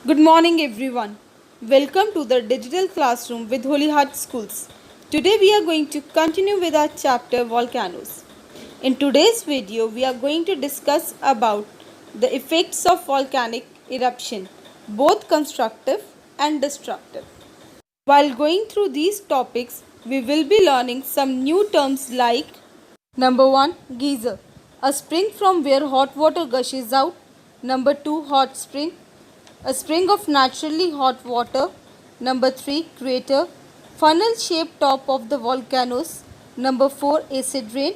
Good morning, everyone. Welcome to the digital classroom with Holy Heart Schools. Today, we are going to continue with our chapter Volcanoes. In today's video, we are going to discuss about the effects of volcanic eruption, both constructive and destructive. While going through these topics, we will be learning some new terms like number 1, geyser, a spring from where hot water gushes out. Number 2, hot spring, a spring of naturally hot water. Number 3, crater, funnel shaped top of the volcanoes. Number 4, acid rain.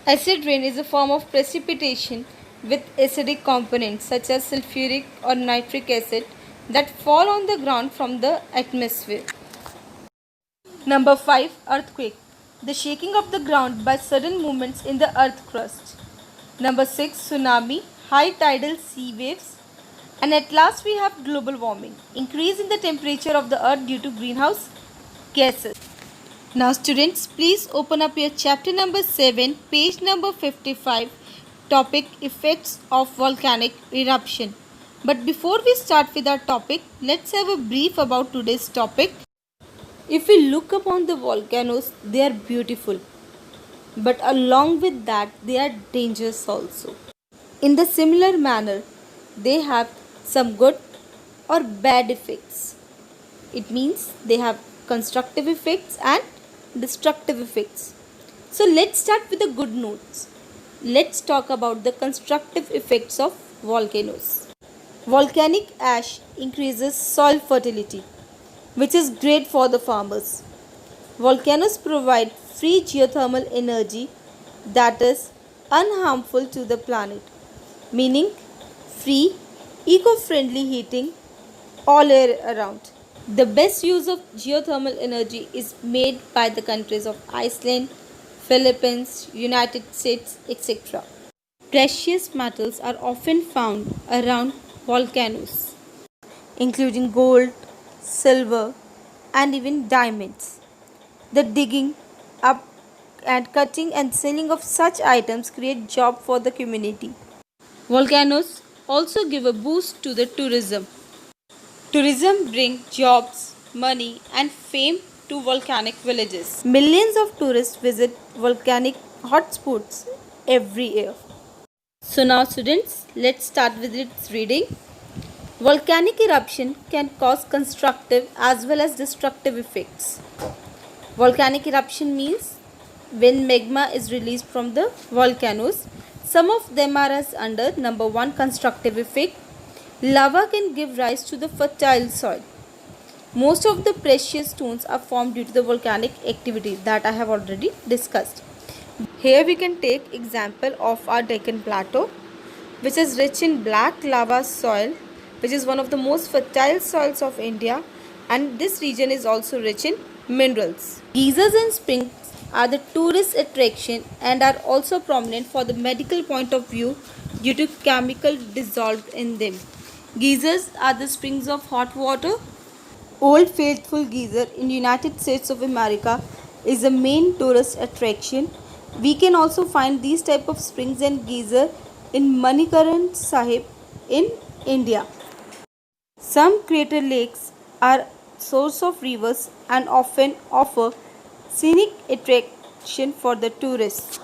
Acid rain is a form of precipitation with acidic components such as sulfuric or nitric acid that fall on the ground from the atmosphere. Number 5, earthquake, the shaking of the ground by sudden movements in the earth crust. Number 6, tsunami, high tidal sea waves. And at last we have global warming, increase in the temperature of the earth due to greenhouse gases. Now students, please open up your chapter number 7, page number 55, topic effects of volcanic eruption. But before we start with our topic, let's have a brief about today's topic. If we look upon the volcanoes, they are beautiful. But along with that, they are dangerous also. In the similar manner, they have some good or bad effects. It means they have constructive effects and destructive effects. So let's start with the good notes. Let's talk about the constructive effects of volcanoes. Volcanic ash increases soil fertility, which is great for the farmers. Volcanoes provide free geothermal energy that is unharmful to the planet, meaning free, eco-friendly heating all year around. The best use of geothermal energy is made by the countries of Iceland, Philippines, United States, etc. Precious metals are often found around volcanoes, including gold, silver, and even diamonds. The digging up and cutting and selling of such items create job for the community. Volcanoes also give a boost to the tourism. Tourism brings jobs, money and fame to volcanic villages. Millions of tourists visit volcanic hotspots every year. So now students, let's start with its reading. Volcanic eruption can cause constructive as well as destructive effects. Volcanic eruption means when magma is released from the volcanoes. Some of them are as under number 1, constructive effect. Lava can give rise to the fertile soil. Most of the precious stones are formed due to the volcanic activity that I have already discussed. Here we can take example of our Deccan Plateau, which is rich in black lava soil, which is one of the most fertile soils of India, and this region is also rich in minerals. Geysers and springs are the tourist attraction and are also prominent for the medical point of view due to chemical dissolved in them. Geysers are the springs of hot water. Old Faithful Geyser in United States of America is a main tourist attraction. We can also find these type of springs and geyser in Manikaran Sahib in India. Some crater lakes are source of rivers and often offer scenic attraction for the tourists.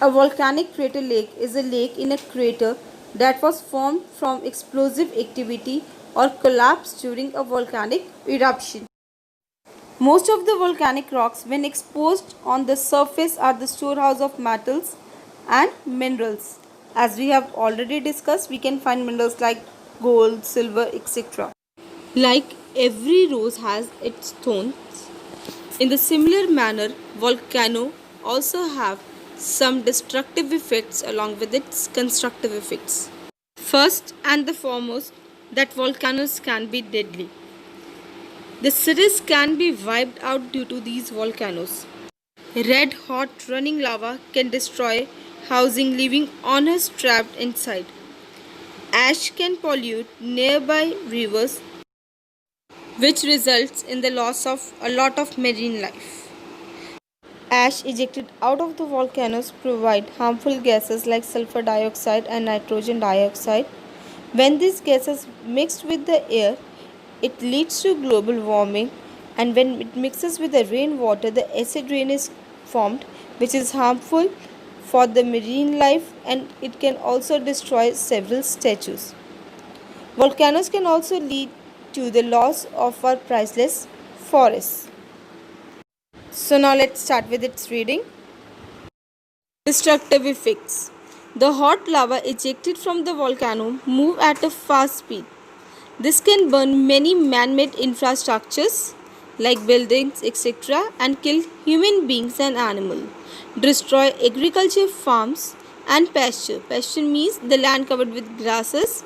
A volcanic crater lake is a lake in a crater that was formed from explosive activity or collapse during a volcanic eruption. Most of the volcanic rocks, when exposed on the surface, are the storehouse of metals and minerals. As we have already discussed, we can find minerals like gold, silver, etc. Like every rose has its thorns, in the similar manner, volcano also have some destructive effects along with its constructive effects. First and the foremost, that volcanoes can be deadly. The cities can be wiped out due to these volcanoes. Red hot running lava can destroy housing, leaving owners trapped inside. Ash can pollute nearby rivers, which results in the loss of a lot of marine life. Ash ejected out of the volcanoes provide harmful gases like sulfur dioxide and nitrogen dioxide, When these gases mixed with the air, it leads to global warming, and when it mixes with the rainwater, the acid rain is formed, which is harmful for the marine life, and it can also destroy several statues. Volcanoes can also lead to the loss of our priceless forests. So now let's start with its reading. Destructive effects. The hot lava ejected from the volcano move at a fast speed. This can burn many man-made infrastructures like buildings, etc., and kill human beings and animals. Destroy agriculture farms and pasture. Pasture means the land covered with grasses.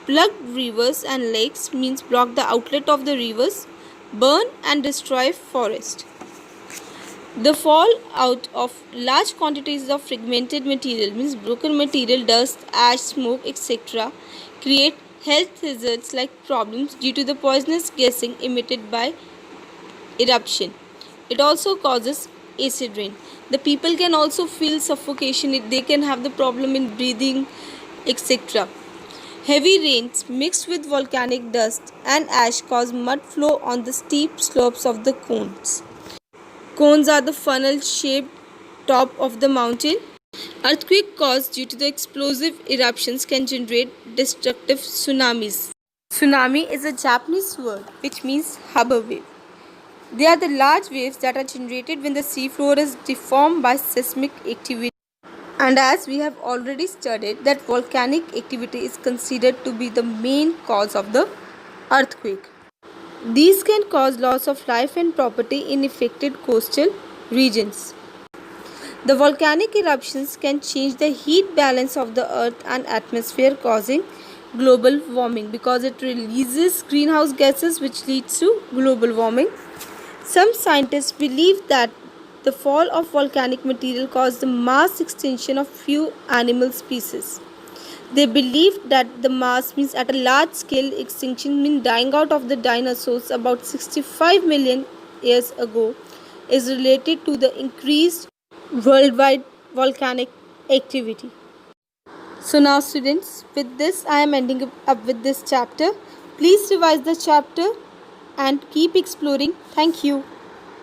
Plug rivers and lakes means block the outlet of the rivers. Burn and destroy forest. The fall out of large quantities of fragmented material means broken material, dust, ash, smoke, etc. create health hazards like problems due to the poisonous gassing emitted by eruption. It also causes acid rain. The people can also feel suffocation, they can have the problem in breathing, etc. Heavy rains mixed with volcanic dust and ash cause mud flow on the steep slopes of the cones. Cones are the funnel-shaped top of the mountain. Earthquake caused due to the explosive eruptions can generate destructive tsunamis. Tsunami is a Japanese word which means harbor wave. They are the large waves that are generated when the seafloor is deformed by seismic activity. And as we have already studied that volcanic activity is considered to be the main cause of the earthquake. These can cause loss of life and property in affected coastal regions. The volcanic eruptions can change the heat balance of the earth and atmosphere, causing global warming because it releases greenhouse gases which leads to global warming. Some scientists believe that the fall of volcanic material caused the mass extinction of few animal species. They believed that the mass means at a large scale extinction means dying out of the dinosaurs about 65 million years ago is related to the increased worldwide volcanic activity. So now students, with this I am ending up with this chapter. Please revise the chapter and keep exploring. Thank you.